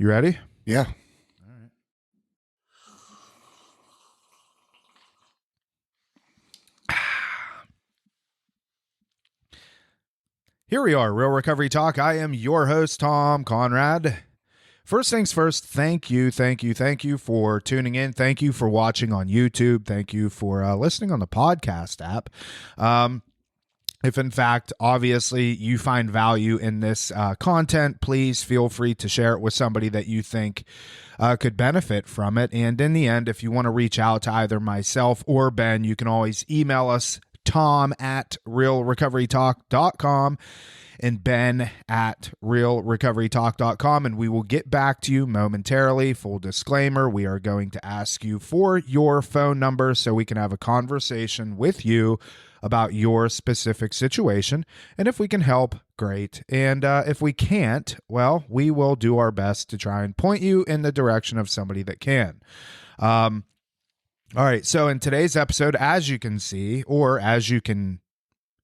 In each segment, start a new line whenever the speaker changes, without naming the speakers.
You ready?
Yeah.
All right. Here we are, Real Recovery Talk. I am your host, Tom Conrad. First things first, thank you for tuning in. Thank you for watching on YouTube. Thank you for listening on the podcast app. If in fact, obviously, you find value in this content, please feel free to share it with somebody that you think could benefit from it. And in the end, if you want to reach out to either myself or Ben, you can always email us, tom@realrecoverytalk.com and ben@realrecoverytalk.com, and we will get back to you momentarily. Full disclaimer, we are going to ask you for your phone number so we can have a conversation with you about your specific situation. And if we can help, great. And if we can't, well, we will do our best to try and point you in the direction of somebody that can. All right. So in today's episode, as you can see, or as you can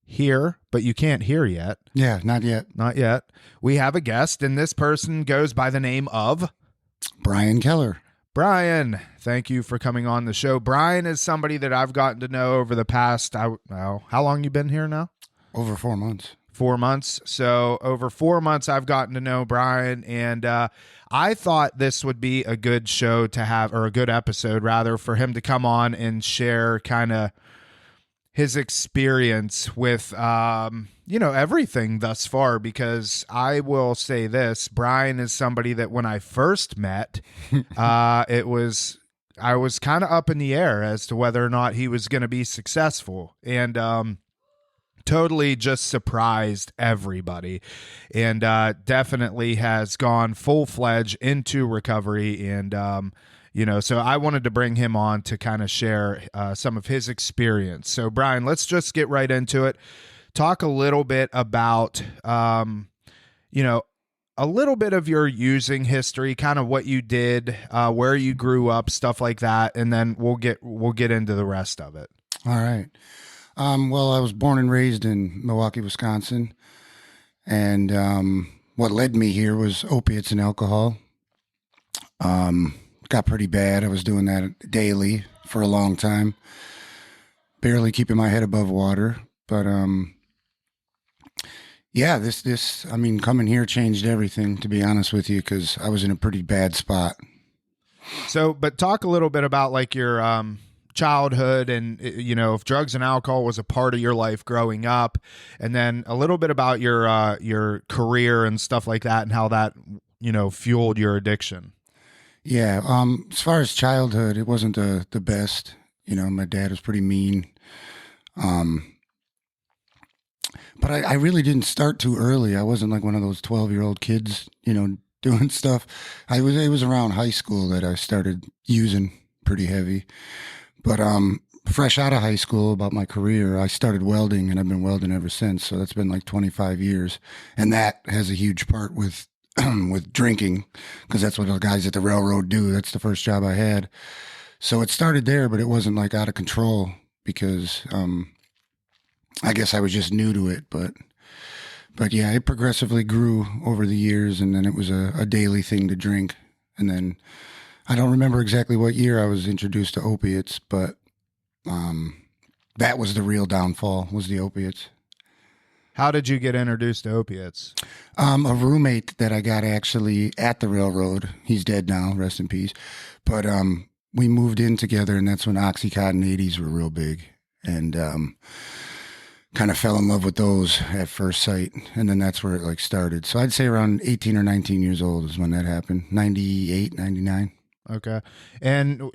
hear, but you can't hear yet.
Yeah, not yet.
Not yet. We have a guest, and this person goes by the name of
Brian Keller.
Brian, thank you for coming on the show. Brian is somebody that I've gotten to know over the past, how long you been here now?
Over 4 months.
4 months. So over 4 months, I've gotten to know Brian, and I thought this would be a good show to have, or a good episode rather, for him to come on and share kind of his experience with, everything thus far, because I will say this, Brian is somebody that when I first met, I was kind of up in the air as to whether or not he was going to be successful, and totally just surprised everybody, and definitely has gone full-fledged into recovery, and so I wanted to bring him on to kind of share some of his experience. So Brian, let's just get right into it. Talk a little bit about, a little bit of your using history, kind of what you did, where you grew up, stuff like that, and then we'll get into the rest of it.
All right. Well, I was born and raised in Milwaukee, Wisconsin, and what led me here was opiates and alcohol. Got pretty bad. I was doing that daily for a long time, barely keeping my head above water. But coming here changed everything, to be honest with you, because I was in a pretty bad spot.
So, but talk a little bit about like your childhood, and if drugs and alcohol was a part of your life growing up, and then a little bit about your career and stuff like that, and how that fueled your addiction.
Yeah. As far as childhood, it wasn't the best. My dad was pretty mean. But I really didn't start too early. I wasn't like one of those 12-year-old kids, doing stuff. It was around high school that I started using pretty heavy. But fresh out of high school, about my career, I started welding, and I've been welding ever since. So that's been like 25 years. And that has a huge part with with drinking, because that's what the guys at the railroad do. That's the first job I had. So it started there, but it wasn't like out of control, because I guess I was just new to it. But yeah, it progressively grew over the years, and then it was a daily thing to drink. And then I don't remember exactly what year I was introduced to opiates, but that was the real downfall, was the opiates.
How did you get introduced to opiates?
A roommate that I got actually at the railroad. He's dead now, rest in peace. But we moved in together, and that's when Oxycontin 80s were real big, and kind of fell in love with those at first sight. And then that's where it like started. So I'd say around 18 or 19 years old is when that happened. 98, 99.
Okay. And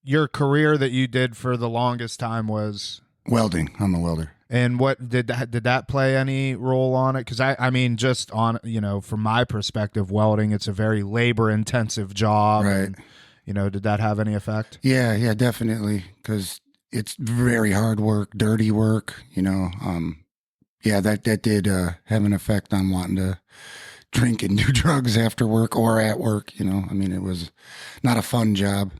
your career that you did for the longest time was?
Welding. I'm a welder.
And what did that play any role on it? Because I mean, just on, from my perspective, welding, it's a very labor intensive job.
Right.
And, did that have any effect?
Yeah, definitely. Because it's very hard work, dirty work, that did have an effect on wanting to drink and do drugs after work or at work. It was not a fun job.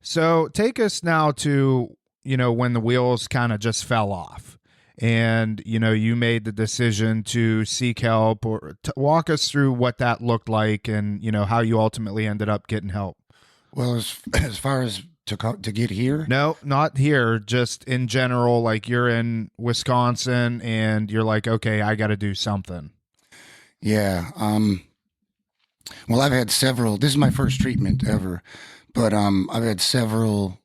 So take us now to, when the wheels kind of just fell off. and you made the decision to seek help, or walk us through what that looked like, and how you ultimately ended up getting help.
Well, as far as to get here,
No, not here, just in general. Like, you're in Wisconsin and you're like, okay, I got to do something.
yeah. Well, I've had several. This is my first treatment ever, but I've had several,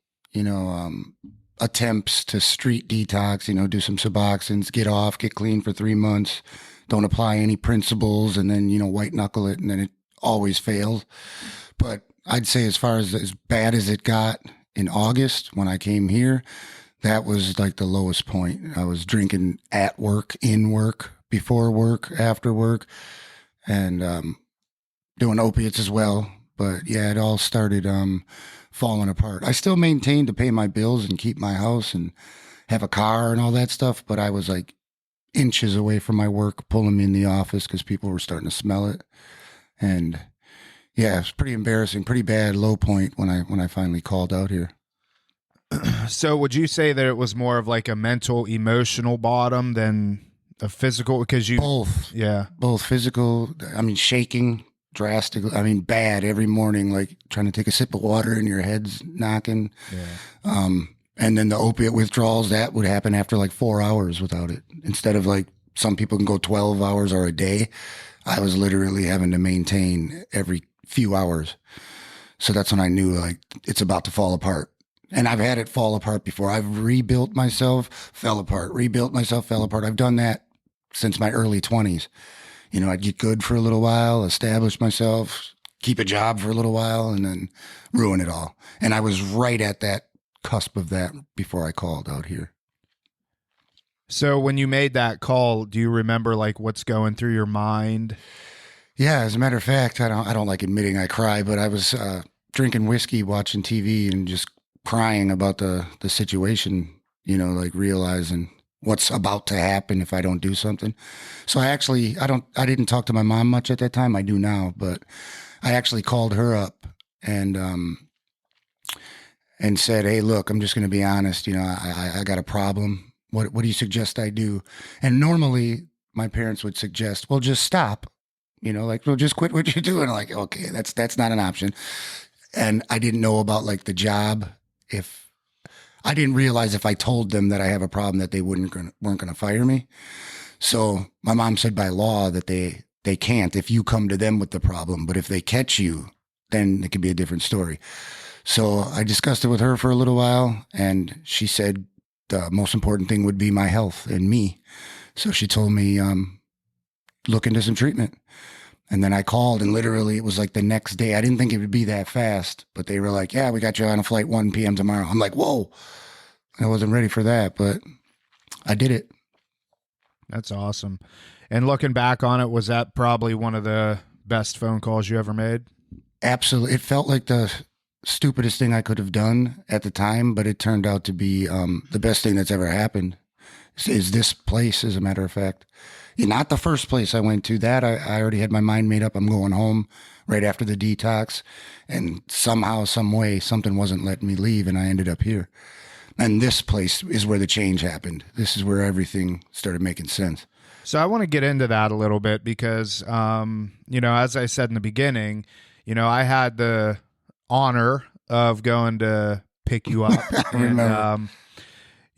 attempts to street detox. Do some Suboxones, get off, get clean for 3 months, don't apply any principles, and then white knuckle it, and then it always failed. But I'd say as far as bad as it got in August when I came here, that was like the lowest point. I was drinking at work, in work, before work, after work, and doing opiates as well. But yeah, it all started falling apart. I still maintained to pay my bills and keep my house and have a car and all that stuff, but I was like inches away from my work, pulling me in the office because people were starting to smell it. And yeah, it's pretty embarrassing, pretty bad low point when I finally called out here.
So would you say that it was more of like a mental, emotional bottom than a physical? Because
both physical. I mean, shaking drastically. I mean, bad every morning, like trying to take a sip of water and your head's knocking.
Yeah.
And then the opiate withdrawals, that would happen after like 4 hours without it. Instead of like some people can go 12 hours or a day, I was literally having to maintain every few hours. So that's when I knew like it's about to fall apart. And I've had it fall apart before. I've rebuilt myself, fell apart, rebuilt myself, fell apart. I've done that since my early 20s. I'd get good for a little while, establish myself, keep a job for a little while, and then ruin it all. And I was right at that cusp of that before I called out here.
So when you made that call, do you remember like what's going through your mind?
Yeah, as a matter of fact, I don't like admitting I cry, but I was drinking whiskey, watching TV, and just crying about the situation, like realizing what's about to happen if I don't do something. So I didn't talk to my mom much at that time. I do now, but I actually called her up and said, "Hey, look, I'm just going to be honest. I got a problem. What do you suggest I do?" And normally my parents would suggest, "Well, just stop. Well, just quit what you're doing." Like, okay, that's not an option. And I didn't know about like the job. I didn't realize if I told them that I have a problem that they weren't going to fire me. So my mom said by law that they can't if you come to them with the problem, but if they catch you, then it could be a different story. So I discussed it with her for a little while, and she said the most important thing would be my health and me. So she told me, look into some treatment. And then I called, and literally it was like the next day. I didn't think it would be that fast, but they were like, "Yeah, we got you on a flight 1 p.m. tomorrow." I'm like, whoa, I wasn't ready for that, but I did it.
That's awesome. And looking back on it, was that probably one of the best phone calls you ever made?
Absolutely. It felt like the stupidest thing I could have done at the time, but it turned out to be the best thing that's ever happened. Is this place, as a matter of fact. Not the first place I went to. That I already had my mind made up. I'm going home right after the detox. And somehow, some way, something wasn't letting me leave, and I ended up here. And this place is where the change happened. This is where everything started making sense.
So I want to get into that a little bit because, as I said in the beginning, I had the honor of going to pick you up.
I remember.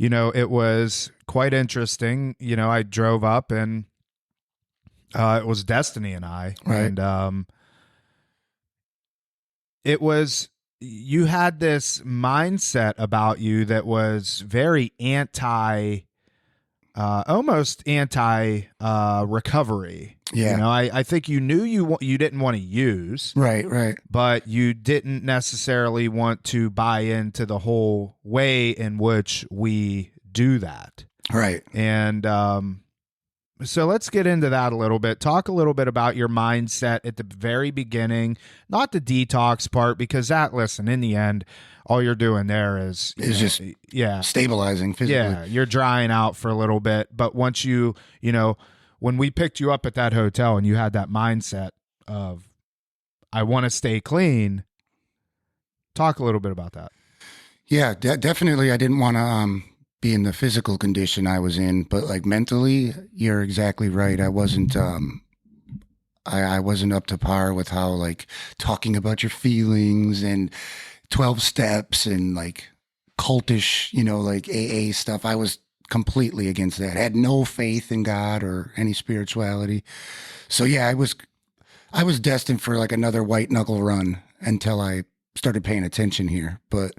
It was quite interesting. I drove up, and it was Destiny and I.
Right.
And it was, you had this mindset about you that was very almost anti recovery.
Yeah.
I think you knew you didn't want to use.
Right.
But you didn't necessarily want to buy into the whole way in which we do that.
Right.
And so let's get into that a little bit. Talk a little bit about your mindset at the very beginning, not the detox part, because listen, in the end, all you're doing there is
just stabilizing physically.
Yeah, you're drying out for a little bit. But once when we picked you up at that hotel and you had that mindset of, I want to stay clean, talk a little bit about that.
Yeah, definitely. I didn't want to being the physical condition I was in, but like mentally, you're exactly right. I wasn't up to par with how like talking about your feelings and 12 steps and like cultish, like AA stuff. I was completely against that. I had no faith in God or any spirituality. So yeah, I was destined for like another white knuckle run until I started paying attention here. But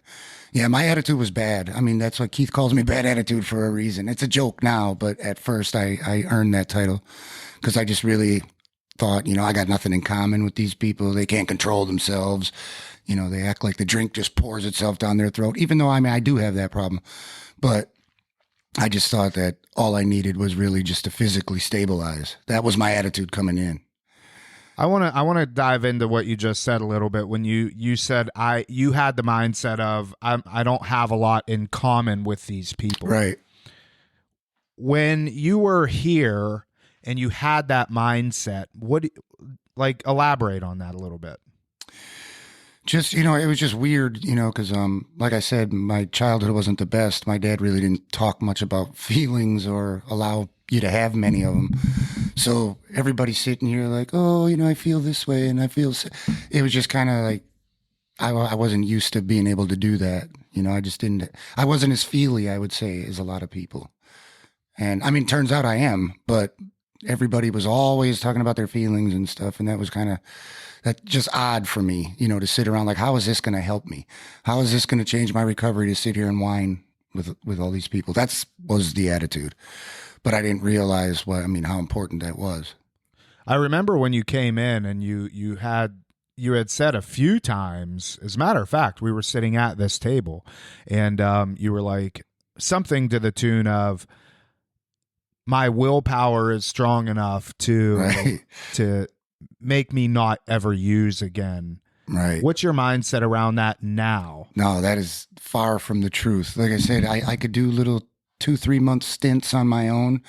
yeah, my attitude was bad. I mean, that's why Keith calls me bad attitude for a reason. It's a joke now, but at first I earned that title because I just really thought, I got nothing in common with these people. They can't control themselves. They act like the drink just pours itself down their throat, even though, I mean, I do have that problem. But I just thought that all I needed was really just to physically stabilize. That was my attitude coming in.
I want to dive into what you just said a little bit when you said you had the mindset of I don't have a lot in common with these people.
Right.
When you were here and you had that mindset, elaborate on that a little bit.
Just, it was just weird, because, like I said, my childhood wasn't the best. My dad really didn't talk much about feelings or allow you to have many of them. So everybody's sitting here like, oh, I feel this way and I feel, it was just kind of like, I wasn't used to being able to do that. I wasn't as feely, I would say, as a lot of people. And I mean, turns out I am, but everybody was always talking about their feelings and stuff. And that was that's just odd for me, to sit around like, how is this going to help me? How is this going to change my recovery to sit here and whine with all these people? Was the attitude. But I didn't realize how important that was.
I remember when you came in and you had said a few times, as a matter of fact, we were sitting at this table and you were like something to the tune of, my willpower is strong enough to make me not ever use again.
Right.
What's your mindset around that now?
No, that is far from the truth. Like I said, I could do little 2-3 month stints on my own,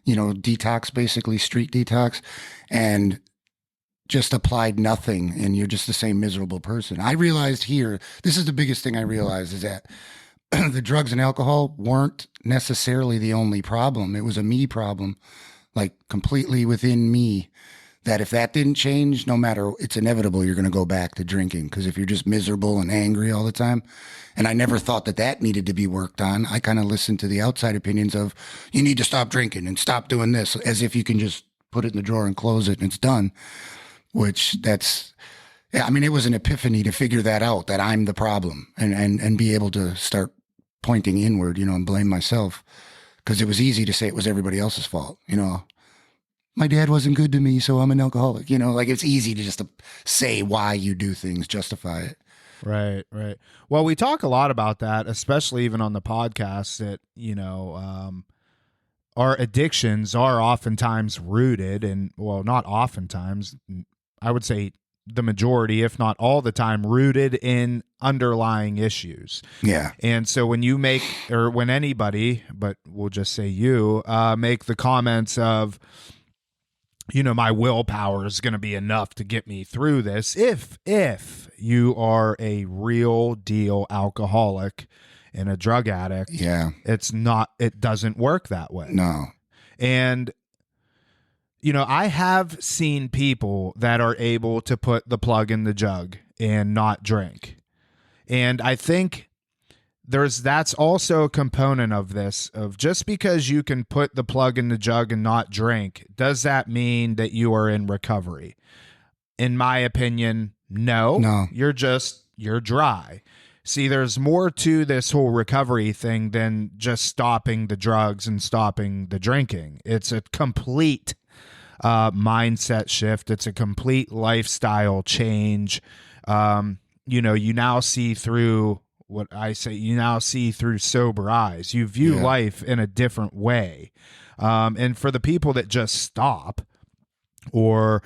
detox, basically street detox, and just applied nothing. And you're just the same miserable person. I realized here, this is the biggest thing I realized is that the drugs and alcohol weren't necessarily the only problem. It was a me problem, like completely within me, that if that didn't change, no matter, it's inevitable you're going to go back to drinking. Because if you're just miserable and angry all the time, and I never thought that needed to be worked on. I kind of listened to the outside opinions of, you need to stop drinking and stop doing this, as if you can just put it in the drawer and close it and it's done, which it was an epiphany to figure that out, that I'm the problem and be able to start pointing inward, and blame myself, because it was easy to say it was everybody else's fault. My dad wasn't good to me, so I'm an alcoholic. Like it's easy to just say why you do things, justify it.
Right. Well, we talk a lot about that, especially even on the podcast, that, our addictions are oftentimes rooted in, well, not oftentimes, I would say the majority, if not all the time, rooted in underlying issues.
Yeah.
And so when you when anybody, but we'll just say you, make the comments of, my willpower is going to be enough to get me through this. If you are a real deal alcoholic and a drug addict,
yeah,
it doesn't work that way.
No.
And, I have seen people that are able to put the plug in the jug and not drink. And I think that's also a component of this, of just because you can put the plug in the jug and not drink, does that mean that you are in recovery? In my opinion, no. You're dry. See, there's more to this whole recovery thing than just stopping the drugs and stopping the drinking. It's a complete mindset shift. It's a complete lifestyle change. You now see through what I say, you now see through sober eyes. You view life in a different way. And for the people that just stop, or,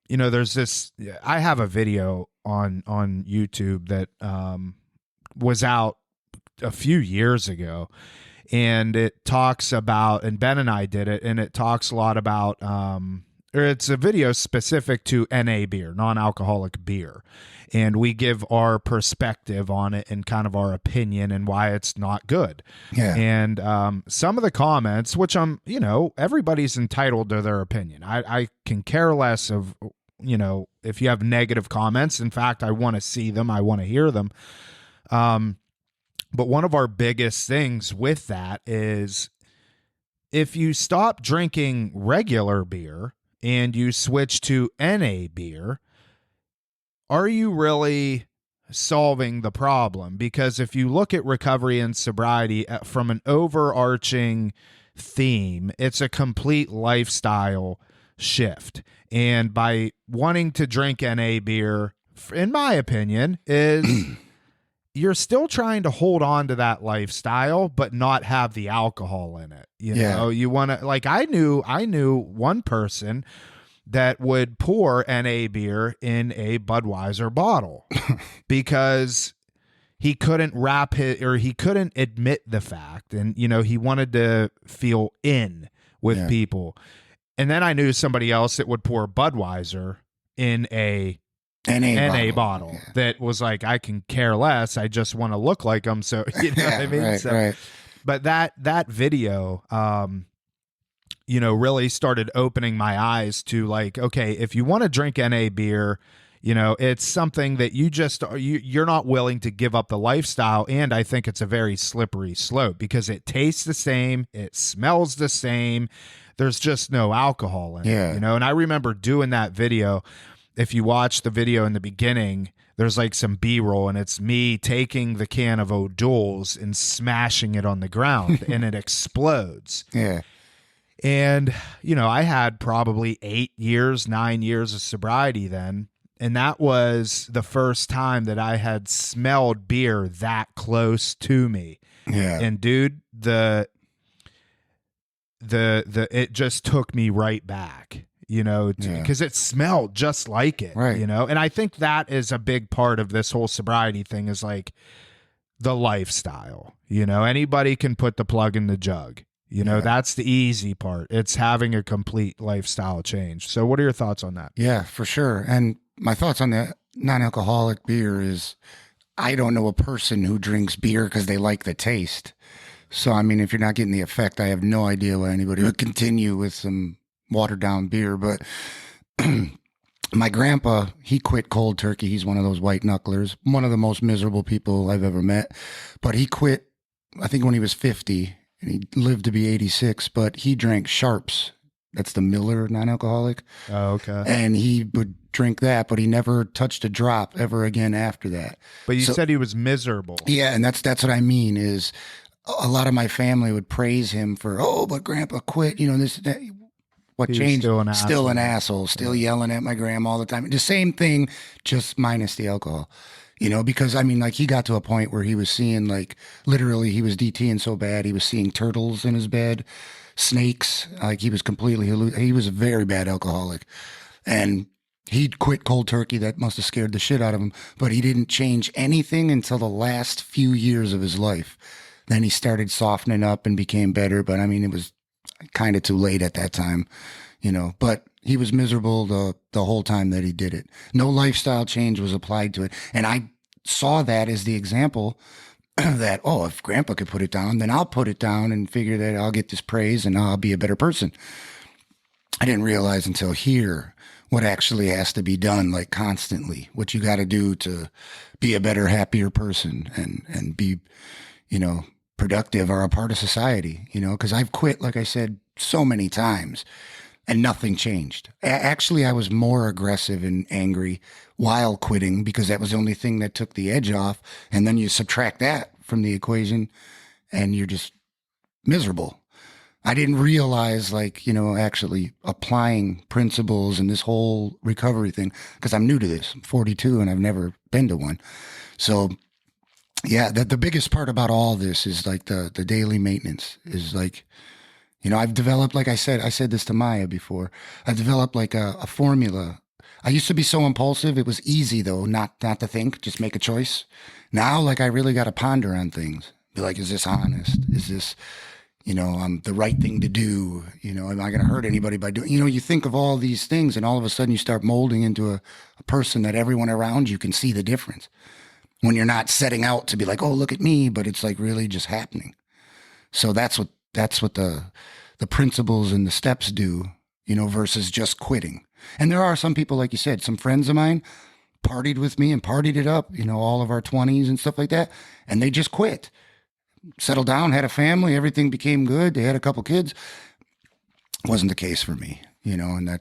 there's this, I have a video on YouTube that was out a few years ago, and it talks about, and Ben and I did it, and it talks a lot about or it's a video specific to NA beer, non-alcoholic beer. And we give our perspective on it and kind of our opinion and why it's not good.
Yeah.
And some of the comments, which everybody's entitled to their opinion. I can care less of, if you have negative comments. In fact, I want to see them. I want to hear them. But one of our biggest things with that is if you stop drinking regular beer and you switch to NA beer, are you really solving the problem? Because if you look at recovery and sobriety from an overarching theme, it's a complete lifestyle shift. And by wanting to drink NA beer, in my opinion, is you're still trying to hold on to that lifestyle, but not have the alcohol in it. You know, you want to, like, I knew one person that would pour NA beer in a Budweiser bottle because he couldn't he couldn't admit the fact. And, he wanted to feel in with people. And then I knew somebody else that would pour Budweiser in a NA bottle that was like, I can care less. I just want to look like them. So, you know what I mean?
Right.
But that video, really started opening my eyes to like, okay, if you want to drink NA beer, it's something that you're not willing to give up the lifestyle. And I think it's a very slippery slope because it tastes the same. It smells the same. There's just no alcohol in it, and I remember doing that video. If you watch the video in the beginning, there's like some B-roll and it's me taking the can of O'Doul's and smashing it on the ground and it explodes.
Yeah.
And, I had probably 9 years of sobriety then. And that was the first time that I had smelled beer that close to me.
Yeah.
And dude, it just took me right back. Because it smelled just like it,
right.
And I think that is a big part of this whole sobriety thing is like the lifestyle, anybody can put the plug in the jug, that's the easy part. It's having a complete lifestyle change. So what are your thoughts on that?
Yeah, for sure. And my thoughts on the non-alcoholic beer is I don't know a person who drinks beer because they like the taste. So, I mean, if you're not getting the effect, I have no idea why anybody would continue with some watered down beer. But my grandpa, he quit cold turkey. He's one of those white knucklers, one of the most miserable people I've ever met. But he quit, I think, when he was 50, and he lived to be 86. But he drank Sharps. That's the Miller non-alcoholic.
Oh, okay.
And he would drink that, but he never touched a drop ever again after that.
But you said he was miserable.
Yeah, and that's what I mean is a lot of my family would praise him for, but Grandpa quit, this, that. What changed? Still an asshole, still yelling at my grandma all the time. The same thing, just minus the alcohol, because I mean, like he got to a point where he was seeing like literally he was DTing so bad. He was seeing turtles in his bed, snakes, like he was he was a very bad alcoholic and he'd quit cold turkey. That must've scared the shit out of him, but he didn't change anything until the last few years of his life. Then he started softening up and became better. But I mean, it was kind of too late at that time, but he was miserable the whole time that he did it. No lifestyle change was applied to it. And I saw that as the example that, if Grandpa could put it down, then I'll put it down and figure that I'll get this praise and I'll be a better person. I didn't realize until here what actually has to be done, like constantly, what you got to do to be a better, happier person and be, productive or a part of society, because I've quit, like I said, so many times and nothing changed. Actually, I was more aggressive and angry while quitting because that was the only thing that took the edge off. And then you subtract that from the equation and you're just miserable. I didn't realize actually applying principles and this whole recovery thing because I'm new to this. I'm 42 and I've never been to one. So yeah, the biggest part about all this is like the daily maintenance is like, I've developed, like I said this to Maya before, I developed like a formula. I used to be so impulsive. It was easy though, not to think, just make a choice. Now, like I really got to ponder on things. Be like, is this honest? Is this, the right thing to do. Am I going to hurt anybody by doing, you think of all these things and all of a sudden you start molding into a person that everyone around you can see the difference when you're not setting out to be like, oh, look at me, but it's like really just happening. So that's what the principles and the steps do, versus just quitting. And there are some people, like you said, some friends of mine partied with me and partied it up, all of our 20s and stuff like that. And they just quit, settled down, had a family, everything became good. They had a couple kids. Wasn't the case for me, and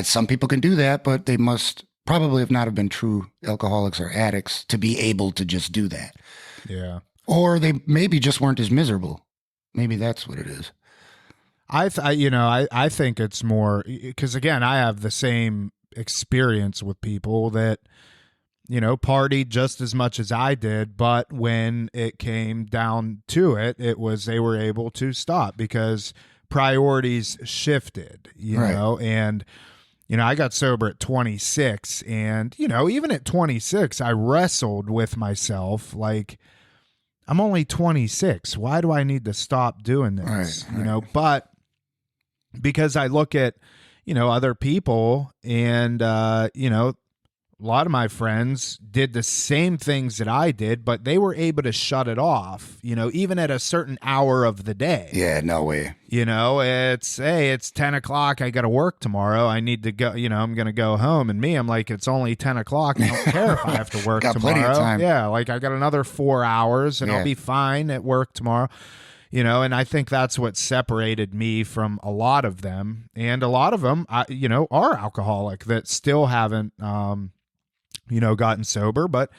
some people can do that, but they must probably have been true alcoholics or addicts to be able to just do that.
Yeah.
Or they maybe just weren't as miserable. Maybe that's what it is.
I think it's more because, again, I have the same experience with people that, partied just as much as I did. But when it came down to it, they were able to stop because priorities shifted,
Right.
and, I got sober at 26 and, even at 26, I wrestled with myself like, I'm only 26. Why do I need to stop doing this?
Right.
But because I look at, other people and, a lot of my friends did the same things that I did, but they were able to shut it off, even at a certain hour of the day.
Yeah, no way.
It's 10 o'clock. I got to work tomorrow. I need to go, I'm going to go home. And I'm like, it's only 10 o'clock. I don't care if I have to work
got
tomorrow.
Plenty of time.
Yeah. Like I got another 4 hours and
Yeah.
I'll be fine at work tomorrow. And I think that's what separated me from a lot of them. And a lot of them, are alcoholic that still haven't, gotten sober, but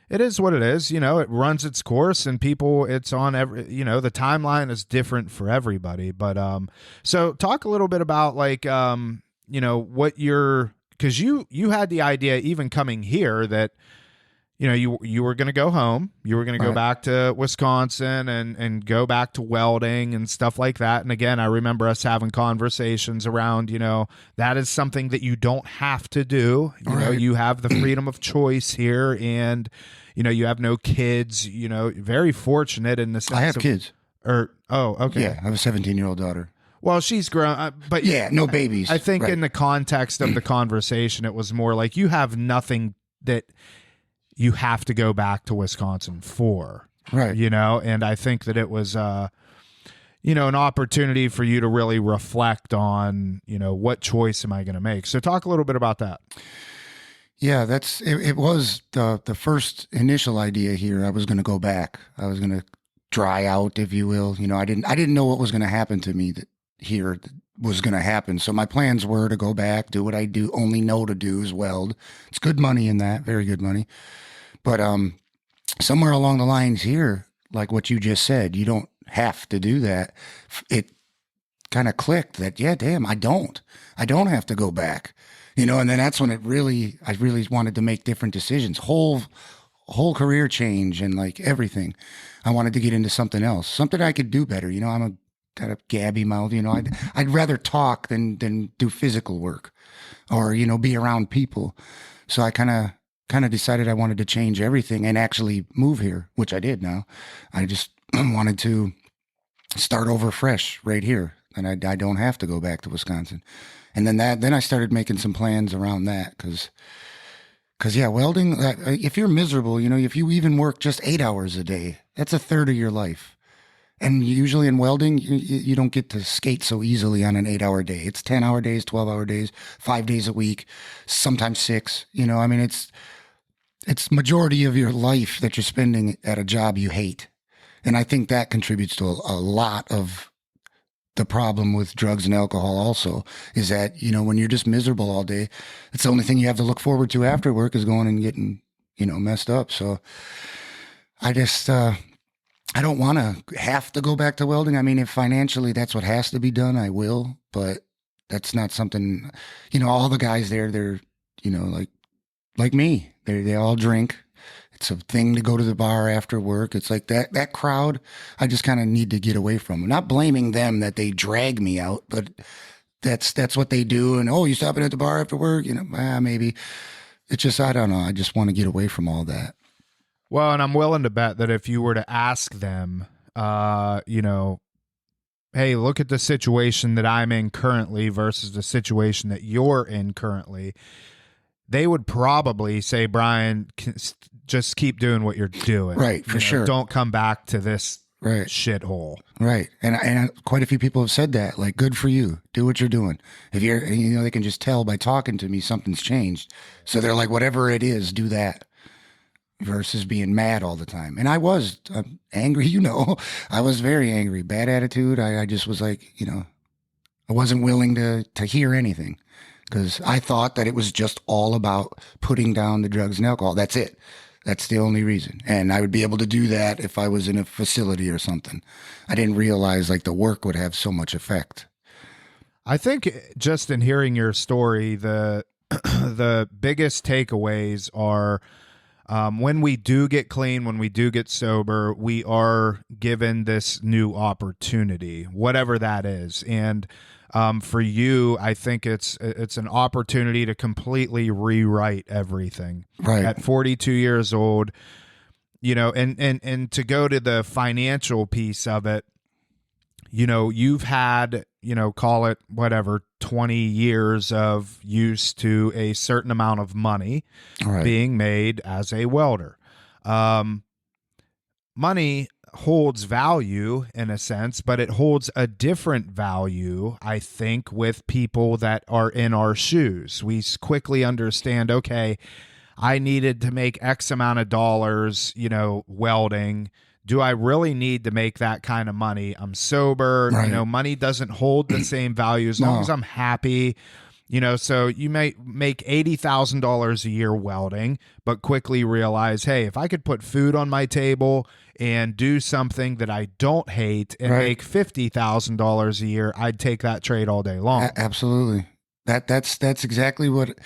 it is what it is. It runs its course and people, it's on every, the timeline is different for everybody. But, so talk a little bit about like, what cause you had the idea even coming here that, you were going to go home, you were going to go
Right.
back to Wisconsin and go back to welding and stuff like that. And again, I remember us having conversations around, that is something that you don't have to do.
Right.
You have the freedom of choice here and, you have no kids, very fortunate in the sense
I have kids.
Okay.
Yeah, I have a 17-year-old daughter.
Well, she's grown, but
Yeah, no babies.
I think
Right.
in the context of the conversation, it was more like you have nothing that you have to go back to Wisconsin for,
Right.
and I think that it was, an opportunity for you to really reflect on, what choice am I going to make? So talk a little bit about that.
Yeah, it was the first initial idea here. I was going to go back. I was going to dry out, if you will. I didn't know what was going to happen to me that was going to happen. So my plans were to go back, do what I only know to do is weld. It's good money in that, very good money. But somewhere along the lines here, like what you just said, you don't have to do that. It kind of clicked that, yeah, damn, I don't have to go back, and then that's when I really wanted to make different decisions, whole career change and like everything. I wanted to get into something else, something I could do better. I'm a kind of gabby mouth, I'd rather talk than do physical work or, be around people. So I kind of decided I wanted to change everything and actually move here, which I did now. I just wanted to start over fresh right here. And I don't have to go back to Wisconsin. And then I started making some plans around that because yeah, welding, if you're miserable, if you even work just 8 hours a day, that's a third of your life. And usually in welding, you don't get to skate so easily on an 8-hour day. It's 10-hour days, 12-hour days, 5 days a week, sometimes 6. It's majority of your life that you're spending at a job you hate. And I think that contributes to a lot of the problem with drugs and alcohol also is that, when you're just miserable all day, it's the only thing you have to look forward to after work is going and getting, messed up. So I just, I don't want to have to go back to welding. I mean, if financially that's what has to be done, I will, but that's not something, all the guys there, they're, like me, they all drink. It's a thing to go to the bar after work. It's like that crowd, I just kind of need to get away from. I'm not blaming them that they drag me out, but that's what they do. And, oh, you stopping at the bar after work? Maybe. It's just, I don't know. I just want to get away from all that.
Well, and I'm willing to bet that if you were to ask them, hey, look at the situation that I'm in currently versus the situation that you're in currently, they would probably say, Brian, just keep doing what you're doing.
Right, for sure.
Don't come back to this
Right.
shithole.
Right. And quite a few people have said that, like, good for you. Do what you're doing. If you're, they can just tell by talking to me, something's changed. So they're like, whatever it is, do that versus being mad all the time. And I was angry, I was very angry, bad attitude. I just was like, I wasn't willing to hear anything because I thought that it was just all about putting down the drugs and alcohol. That's it. That's the only reason. And I would be able to do that if I was in a facility or something. I didn't realize like the work would have so much effect.
I think just in hearing your story, the the biggest takeaways are when we do get clean, when we do get sober, we are given this new opportunity, whatever that is. And for you, I think it's an opportunity to completely rewrite everything.
Right.
At 42 years old, and to go to the financial piece of it, you've had, call it whatever, 20 years of use to a certain amount of money being made as a welder. Money holds value in a sense, but it holds a different value, I think, with people that are in our shoes. We quickly understand, okay, I needed to make X amount of dollars, welding. Do I really need to make that kind of money? I'm sober.
Right.
Money doesn't hold the same value as long as I'm happy. So you may make $80,000 a year welding, but quickly realize, hey, if I could put food on my table and do something that I don't hate and make $50,000 a year, I'd take that trade all day long.
Absolutely. That's exactly what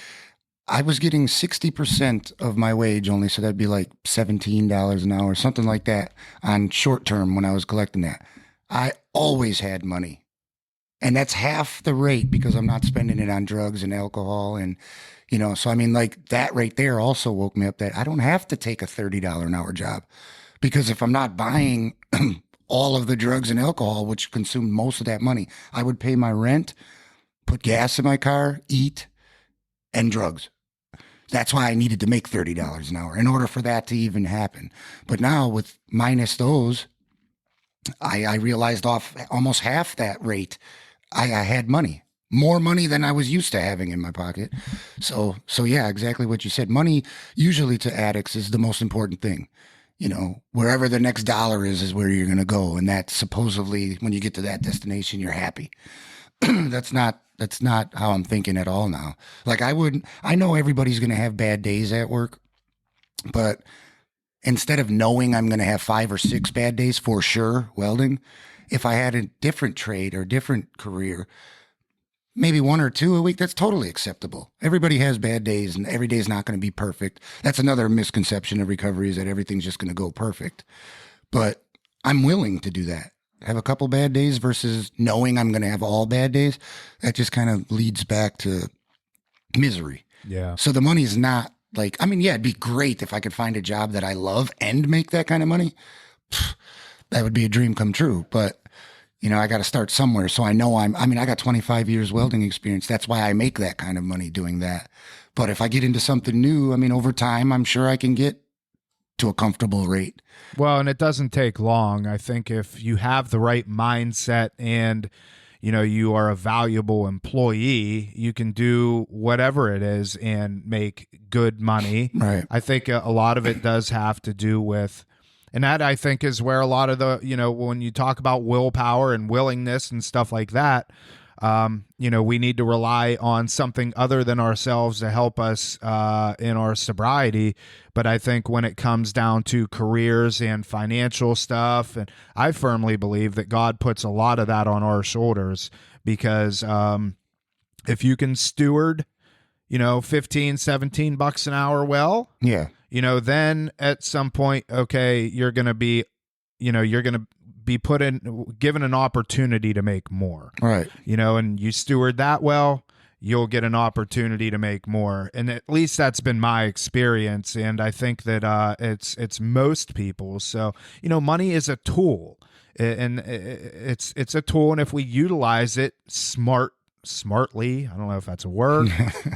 I was getting. 60% of my wage only. So that'd be like $17 an hour, something like that on short term when I was collecting that. I always had money. And that's half the rate because I'm not spending it on drugs and alcohol. And, so I mean, like that right there also woke me up that I don't have to take a $30 an hour job because if I'm not buying all of the drugs and alcohol, which consumed most of that money, I would pay my rent, put gas in my car, eat, and drugs. That's why I needed to make $30 an hour in order for that to even happen. But now with minus those, I realized off almost half that rate, I had money, more money than I was used to having in my pocket. So yeah, exactly what you said. Money usually to addicts is the most important thing. Wherever the next dollar is where you're going to go. And that supposedly when you get to that destination, you're happy. That's not how I'm thinking at all now. Like I know everybody's going to have bad days at work, but instead of knowing I'm going to have 5 or 6 bad days for sure, welding, if I had a different trade or different career, maybe 1 or 2 a week, that's totally acceptable. Everybody has bad days and every day is not going to be perfect. That's another misconception of recovery is that everything's just going to go perfect. But I'm willing to do that. Have a couple bad days versus knowing I'm going to have all bad days. That just kind of leads back to misery.
Yeah.
So the money is not like, it'd be great if I could find a job that I love and make that kind of money. That would be a dream come true. But, I got to start somewhere. So I know I got 25 years welding experience. That's why I make that kind of money doing that. But if I get into something new, over time, I'm sure I can get to a comfortable rate.
Well, and it doesn't take long. I think if you have the right mindset and, you are a valuable employee, you can do whatever it is and make good money.
Right.
I think a lot of it does have to do with, and that I think is where a lot of the, when you talk about willpower and willingness and stuff like that, we need to rely on something other than ourselves to help us in our sobriety. But I think when it comes down to careers and financial stuff, and I firmly believe that God puts a lot of that on our shoulders because if you can steward, $15-17 an hour well,
yeah,
then at some point, okay, you're going to be given an opportunity to make more.
Right.
And you steward that well, you'll get an opportunity to make more. And at least that's been my experience. And I think that it's most people. So, money is a tool. and it's a tool, and if we utilize it smartly, I don't know if that's a word,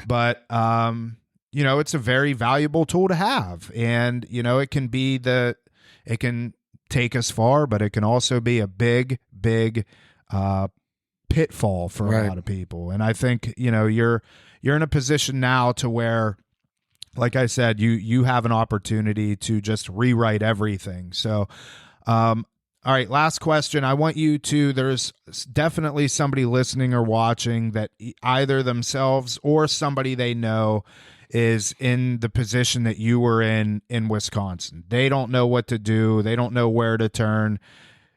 but it's a very valuable tool to have, and it can take us far, but it can also be a big pitfall for a lot of people. And I think you're in a position now to where, like I said, you have an opportunity to just rewrite everything. So all right, last question. I want you to, there's definitely somebody listening or watching that either themselves or somebody they know is in the position that you were in Wisconsin. They don't know what to do. They don't know where to turn.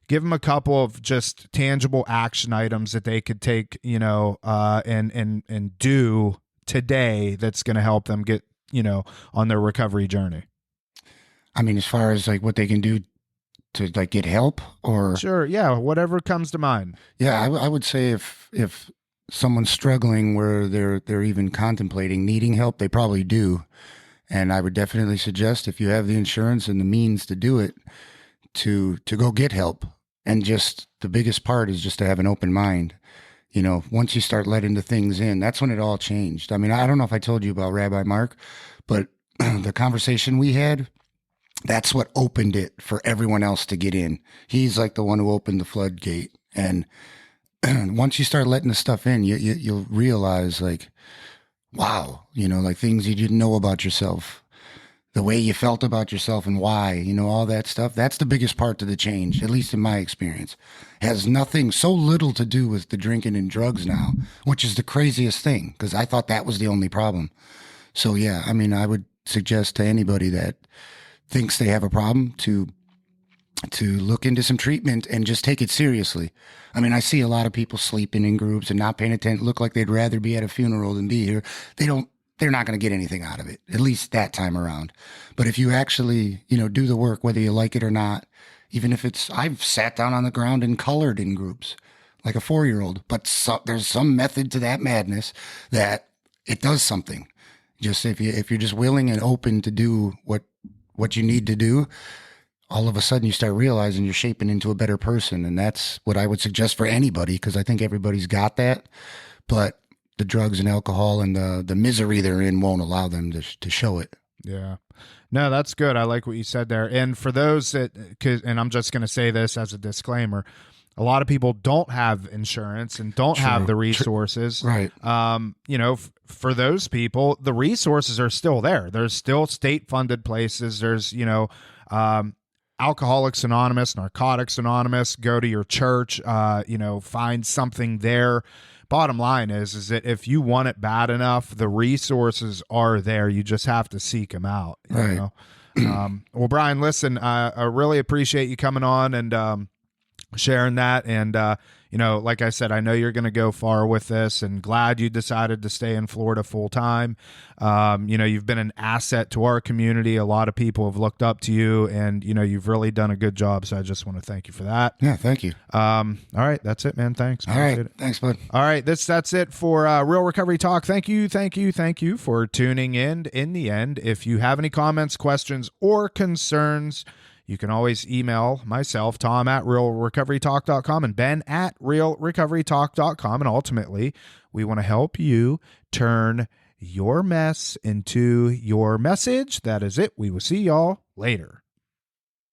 Give them a couple of just tangible action items that they could take, and do today that's going to help them get, on their recovery journey.
I mean, as far as like what they can do to like get help, or
sure, yeah, whatever comes to mind.
Yeah, I would say if someone's struggling where they're even contemplating needing help, they probably do. And I would definitely suggest, if you have the insurance and the means to do it, to go get help. And just the biggest part is just to have an open mind. Once you start letting the things in, that's when it all changed. I mean, I don't know if I told you about Rabbi Mark, but the conversation we had, that's what opened it for everyone else to get in. He's like the one who opened the floodgate. And once you start letting the stuff in, you'll realize, like, wow, like things you didn't know about yourself, the way you felt about yourself and why, all that stuff. That's the biggest part to the change, at least in my experience. It has nothing, so little to do with the drinking and drugs now, which is the craziest thing, because I thought that was the only problem. So yeah, I mean, I would suggest to anybody that thinks they have a problem to look into some treatment and just take it seriously. I mean, I see a lot of people sleeping in groups and not paying attention, look like they'd rather be at a funeral than be here. They're not going to get anything out of it, at least that time around. But if you actually, do the work, whether you like it or not, even if I've sat down on the ground and colored in groups like a 4-year-old, but there's some method to that madness that it does something. Just if you're just willing and open to do what you need to do, all of a sudden you start realizing you're shaping into a better person. And that's what I would suggest for anybody, because I think everybody's got that. But the drugs and alcohol and the misery they're in won't allow them to show it.
Yeah. No, that's good. I like what you said there. And for those and I'm just going to say this as a disclaimer, a lot of people don't have insurance and don't have the resources.
Right.
For those people, the resources are still there. There's still state-funded places. There's, Alcoholics Anonymous, Narcotics Anonymous. Go to your church, find something there. Bottom line is that if you want it bad enough, the resources are there. You just have to seek them out.
Right.
Well, Brian, listen, I really appreciate you coming on and sharing that. And, like I said, I know you're going to go far with this, and glad you decided to stay in Florida full time. You've been an asset to our community. A lot of people have looked up to you, and, you've really done a good job. So I just want to thank you for that.
Yeah. Thank you.
All right. That's it, man. Thanks.
All right. Thanks, bud.
All right. That's it for Real Recovery Talk. Thank you for tuning in. In the end, if you have any comments, questions, or concerns, you can always email myself, Tom, at realrecoverytalk.com, and Ben at realrecoverytalk.com. And ultimately, we want to help you turn your mess into your message. That is it. We will see y'all later.